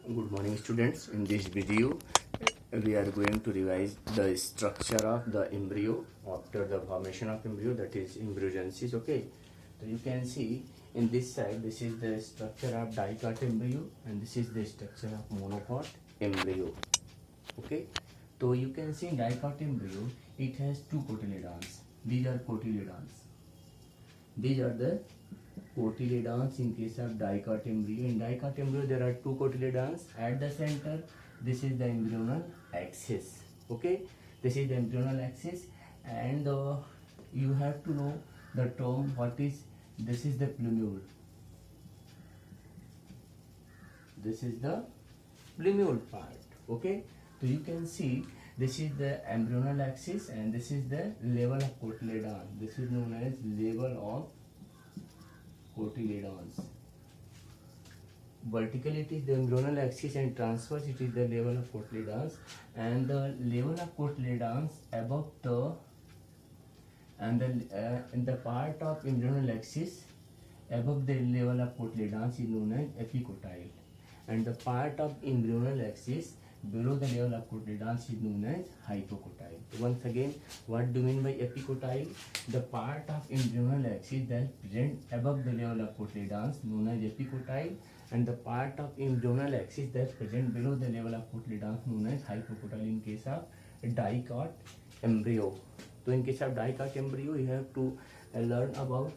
Good morning, students. In this video, we are going to revise the structure of the embryo after the formation of embryo, that is embryogenesis. Okay, so you can see in this side, this is the structure of dicot embryo, and this is the structure of monocot embryo. Okay, so you can see in dicot embryo, it has two cotyledons. These are cotyledons. These are the cotyledons in case of dicot embryo. In dicot embryo, there are two cotyledons at the center. This is the embryonal axis. Okay, this is the embryonal axis, and you have to know the term. What is this? Is the plumule. This is the plumule part. Okay, so you can see this is the embryonal axis, and this is the level of cotyledon. This is known as level of cotyledons. Vertically it is the embryonal axis, and transverse it is the level of cotyledons, and the level of cotyledons above the and the in the part of embryonal axis above the level of cotyledons is known as epicotyle, and the part of embryonal axis below the level of cotyledons is known as hypocotyle. Once again, what do you mean by epicotyle? The part of embryonal axis that is present above the level of cotyledons known as epicotyle, and the part of embryonal axis that is present below the level of cotyledons known as hypocotyle in case of dicot embryo. So in case of dicot embryo, you have to learn about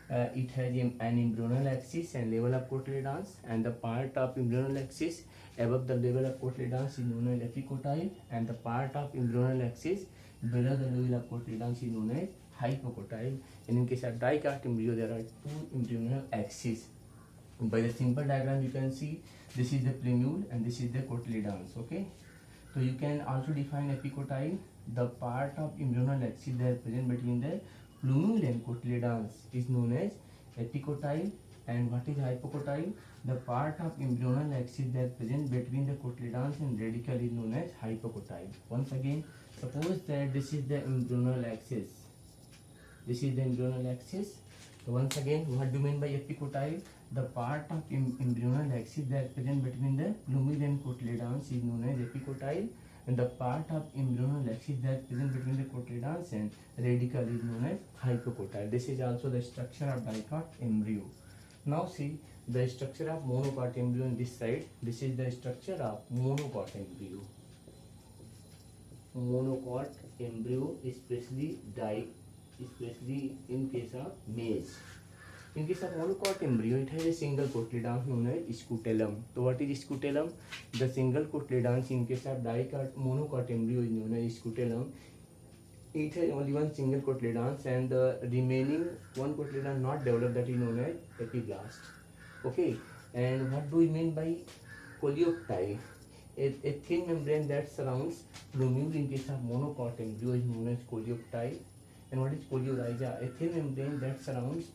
it has an embryonal axis and level of cotyledons, and the part of embryonal axis above the level of cotyledons is known as epicotyle, and the part of embryonal axis below the level of cotyledons is known as hypocotyle. And in case of dicot embryo, there are two embryonal axes. By the simple diagram, you can see this is the plumule and this is the cotyledons. Okay, so you can also define epicotyle. The part of embryonal axis that is present between the plumule and cotyledons is known as epicotyle. And what is hypocotyle? The part of embryonal axis that is present between the cotyledons and radicle is known as hypocotyle. Once again, suppose that this is the embryonal axis. This is the embryonal axis. So once again, what do you mean by epicotyle? The part of embryonal axis that is present between the plumule and cotyledons is known as epicotyle, and the part of embryonal axis that is present between the cotyledons and radicle is known as hypocotyle. This is also the structure of dicot embryo. Now see the structure of monocot embryo on this side. This is the structure of monocot embryo. Monocot embryo, especially in case of males. In case of monocot embryo, it has a single cotyledon known as scutellum. So what is scutellum? The single cotyledons in case of monocot embryo is known as scutellum. It has only one single cotyledons, and the remaining one cotyledon not developed, that is known as epiblast. Okay, and what do we mean by coleoptile? A thin membrane that surrounds plumule in case of monocot embryo is known as coleoptile. And what is coleorhiza? A thin membrane that surrounds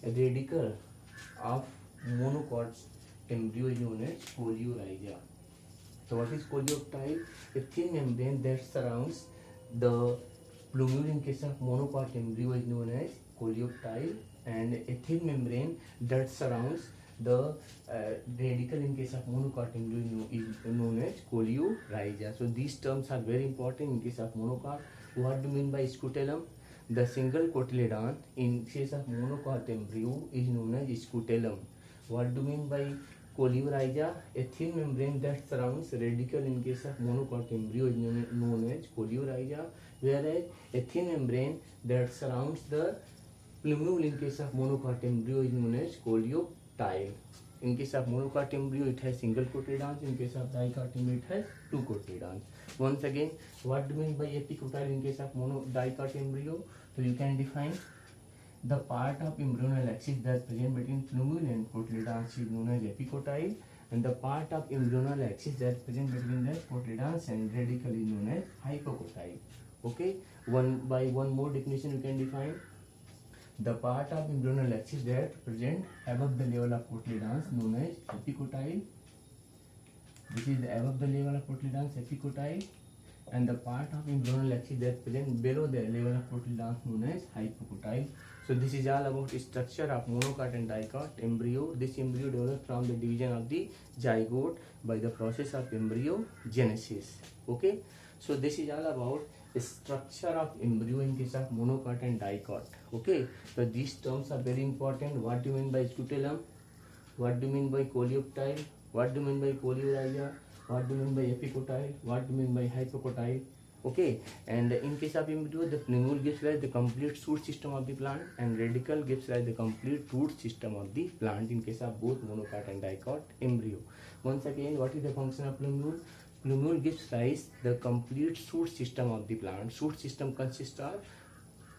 a radicle of monocot embryo is known as coleorhiza. So what is coleoptile? A thin membrane that surrounds the plumule in case of monocot embryo is known as coleoptile, and a thin membrane that surrounds the radicle in case of monocot embryo is known as coleorhiza. So these terms are very important in case of monocot. What do you mean by scutellum? The single cotyledon in case of monocot embryo is known as scutellum. What do you mean by coleorhiza? A thin membrane that surrounds radicle in case of monocot embryo is known as coleorhiza, whereas a thin membrane that surrounds the plumule in case of monocot embryo is known as coleoptile. In case of monocot embryo, it has single cotyledons. In case of dicot embryo, it has two cotyledons. Once again, what do you mean by epicotyle in case of dicot embryo? So you can define the part of embryonal axis that is present between plumule and cotyledons is known as epicotyle, and the part of embryonal axis that is present between the cotyledons and radicle is known as hypocotyle. Okay, one more definition you can define. The part of embryonal axis that is present above the level of cotyledons known as epicotyle. This is above the level of cotyledons, epicotyle, and the part of embryonal axis that is present below the level of cotyledons known as hypocotyle. So this is all about structure of monocot and dicot embryo. This embryo develops from the division of the zygote by the process of embryogenesis. Okay, so this is all about the structure of embryo in case of monocot and dicot. Okay, so these terms are very important. What do you mean by scutellum? What do you mean by coleoptile? What do you mean by coleorrhizia? What do you mean by epicotyle? What do you mean by hypocotyle? Okay, and in case of embryo, the plumule gives rise the complete shoot system of the plant, and radicle gives rise the complete root system of the plant in case of both monocot and dicot embryo. Once again, what is the function of plumule? Plumule gives rise the complete shoot system of the plant. Shoot system consists of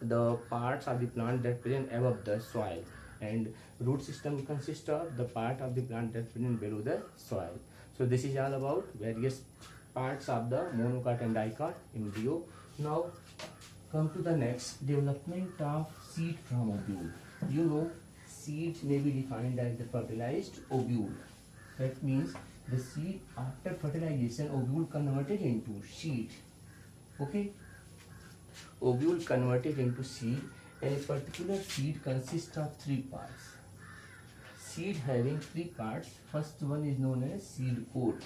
the parts of the plant that present above the soil, and root system consists of the part of the plant that present below the soil. So this is all about various parts of the monocot and dicot embryo. Now come to the next, development of seed from ovule. You know, seed may be defined as the fertilized ovule. That means the seed after fertilization, ovule converted into seed. Okay, ovule converted into seed, and a particular seed consists of three parts. Seed having three parts. First one is known as seed coat.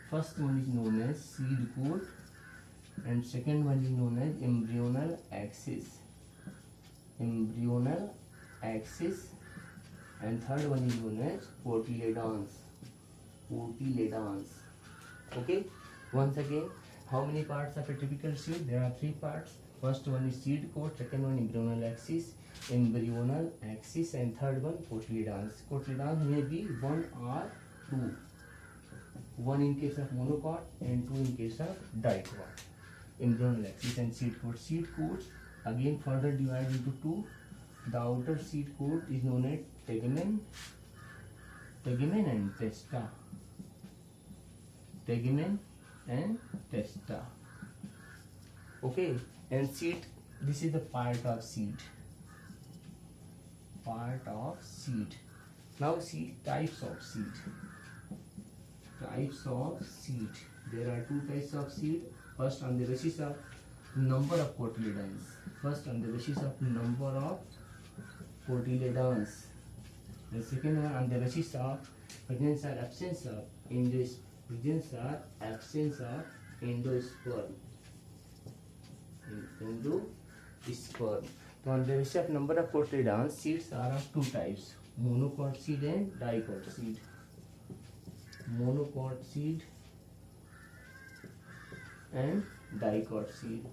First one is known as seed coat, and second one is known as embryonal axis. Embryonal axis, and third one is known as cotyledons. Cotyledons. Okay. Once again, how many parts of a typical seed? There are three parts. First one is seed coat, second one embryonal axis, and third one cotyledons. Cotyledons may be one or two. One in case of monocot and two in case of dicot. Embryonal axis and seed coat. Seed coats again further divided into two. The outer seed coat is known as tegumen and testa. Tegumen and testa. Okay, and seed, this is the part of seed. Part of seed. Now see types of seed. Types of seed. There are two types of seed. First, on the basis of number of cotyledons. First, on the basis of number of cotyledons. The second one on the basis of presence or absence of endosperm. Endosperm. So on the basis of number of cotyledons, seeds are of two types: monocot seed and dicot seed. Monocot seed and dicot seed.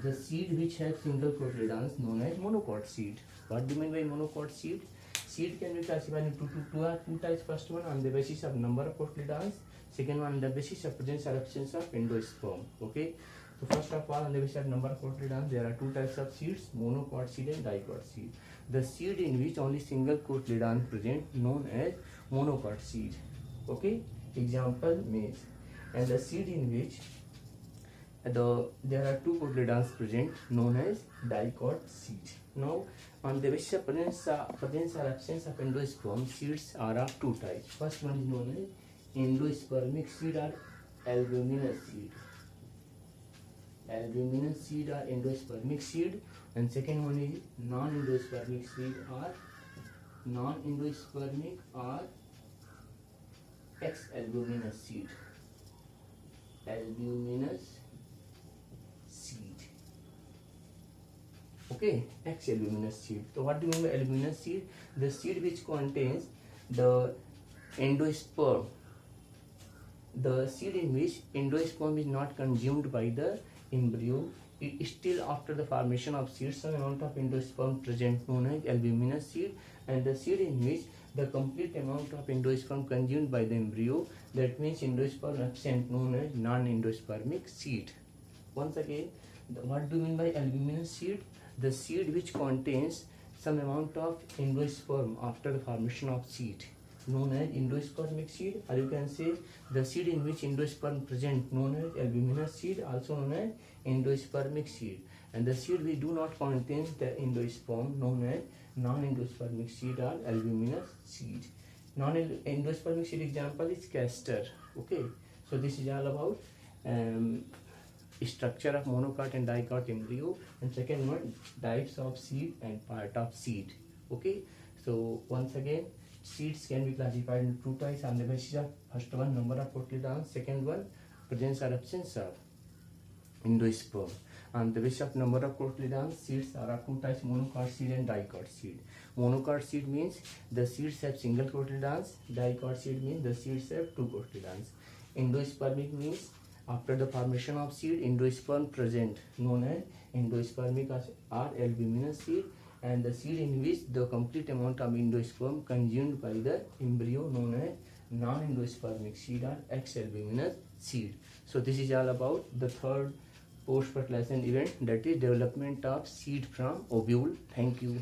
The seed which has single cotyledons known as monocot seed. What do you mean by monocot seed? Seed can be classified into two types. First one on the basis of number of cotyledons. Second one on the basis of presence or absence of endosperm. Okay. So first of all, on the basis of number of cotyledons, there are two types of seeds: monocot seed and dicot seed. The seed in which only single cotyledon present known as monocot seed. Okay. Example, maize. And the seed in which there are two cotyledons present known as dicot seed. Now, on the basis of presence or absence of endosperm, seeds are of two types. First one is known as endospermic seed or albuminous seed. Albuminous seed or endospermic seed, and second one is non-endospermic seed or ex-albuminous seed. Albuminous seed. Okay, ex-albuminous seed. So what do you mean by albuminous seed? The seed which contains the endosperm. The seed in which endosperm is not consumed by the embryo. It is still after the formation of seed, some amount of endosperm present known as albuminous seed, and the seed in which the complete amount of endosperm consumed by the embryo, that means endosperm absent, known as non-endospermic seed. Once again, what do you mean by albuminous seed? The seed which contains some amount of endosperm after the formation of seed, known as endospermic seed, or you can say the seed in which endosperm present known as albuminous seed, also known as endospermic seed. And the seed which do not contain the endosperm known as non-endospermic seed or albuminous seed. Non-endospermic seed example is castor. Okay, so this is all about structure of monocot and dicot embryo, and second one, types of seed and part of seed. Okay, so once again, seeds can be classified into two types on the basis of first one, number of cotyledons, second one, presence or absence of endosperm. On the basis of number of cotyledons, seeds are of two types, monocot seed and dicot seed. Monocot seed means the seeds have single cotyledons, dicot seed means the seeds have two cotyledons. Endospermic means after the formation of seed, endosperm present, known as endospermic or albuminous seed, and the seed in which the complete amount of endosperm consumed by the embryo, known as non-endospermic seed or X-albuminous seed. So this is all about the third post-fertilization event, that is development of seed from ovule. Thank you.